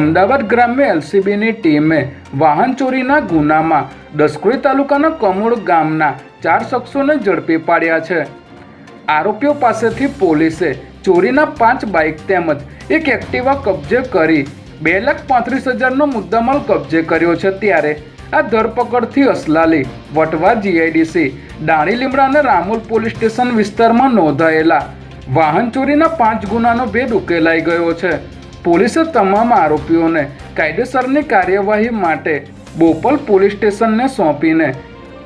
અમદાવાદ ગ્રામ્ય એલસીબીની ટીમે વાહન ચોરીના ગુનામાં દસક્રોઈ તાલુકાના કમોડ ગામના 4 શખ્સોને ઝડપી પાડ્યા છે। આરોપીઓ પાસેથી પોલીસે ચોરીના 5 બાઇક તેમજ એક એક્ટિવા કબજે કરી 2,35,000નો મુદ્દામાલ કબજે કર્યો છે। ત્યારે આ ધરપકડથી અસલાલી વટવા જીઆઈડીસી ડાણી લીમડા અને રામોલ પોલીસ સ્ટેશન વિસ્તારમાં નોંધાયેલા વાહન ચોરીના 5 ગુનાનો ભેદ ઉકેલાઈ ગયો છે। પોલીસે તમામ આરોપીઓને કાયદેસરની કાર્યવાહી માટે બોપલ પોલીસ સ્ટેશનને સોંપીને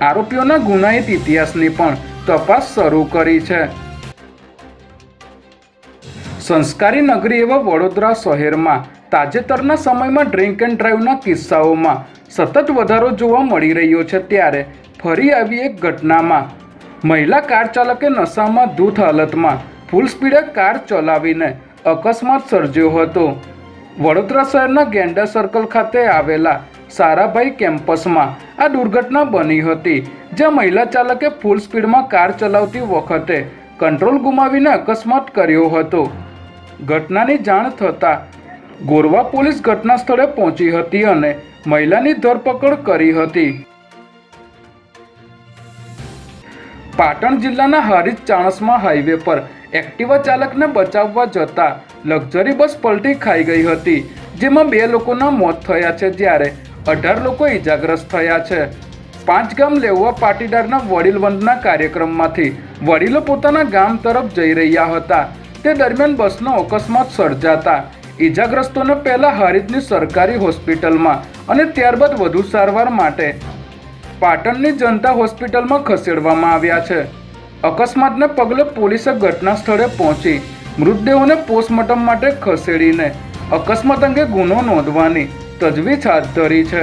આરોપીઓના ગુનાહિત ઇતિહાસની પણ તપાસ શરૂ કરી છે। સંસ્કારી નગરી એવા વડોદરા શહેરમાં તાજેતરના સમયમાં ડ્રિંક એન્ડ ડ્રાઈવના કિસ્સાઓમાં સતત વધારો જોવા મળી રહ્યો છે। ત્યારે ફરી આવી એક ઘટનામાં મહિલા કાર ચાલકે નશામાં ધૂત હાલતમાં ફૂલ સ્પીડે કાર ચલાવીને અકસ્માત સર્જ્યો હતો। વડોદરા શહેરના ગેંડા સર્કલ ખાતે આવેલા સારાભાઈ કેમ્પસમાં આ દુર્ઘટના બની હતી, જ્યાં મહિલા ચાલકે ફૂલ સ્પીડમાં કાર ચલાવતી વખતે કંટ્રોલ ગુમાવીને અકસ્માત કર્યો હતો। ઘટનાની જાણ થતાં ગોરવા પોલીસ ઘટના સ્થળે પહોંચી હતી અને મહિલાની ધરપકડ કરી હતી। પાટણ જિલ્લાના હારીજ ચાણસ્મા હાઈવે પર એક્ટિવા ચાલકને બચાવવા જતા લક્ઝરી બસ પલટી ખાઈ ગઈ હતી, જેમાં 2 લોકોના મોત થયા છે જ્યારે 18 લોકો ઈજાગ્રસ્ત થયા છે। 5 ગામ લેવા પાટીદારના વડીલ વંદના કાર્યક્રમમાંથી વડીલો પોતાના ગામ તરફ જઈ રહ્યા હતા, તે દરમિયાન બસનો અકસ્માત સર્જાતા ઈજાગ્રસ્તોને પહેલા હારીજની સરકારી હોસ્પિટલમાં અને ત્યારબાદ વધુ સારવાર માટે પાટણની જનતા હોસ્પિટલમાં ખસેડવામાં આવ્યા છે। અકસ્માતને પગલે પોલીસે ઘટના સ્થળે પહોંચી મૃતદેહોને પોસ્ટમોર્ટમ માટે ખસેડીને અકસ્માત અંગે ગુનો નોંધવાની તજવીજ હાથ ધરી છે।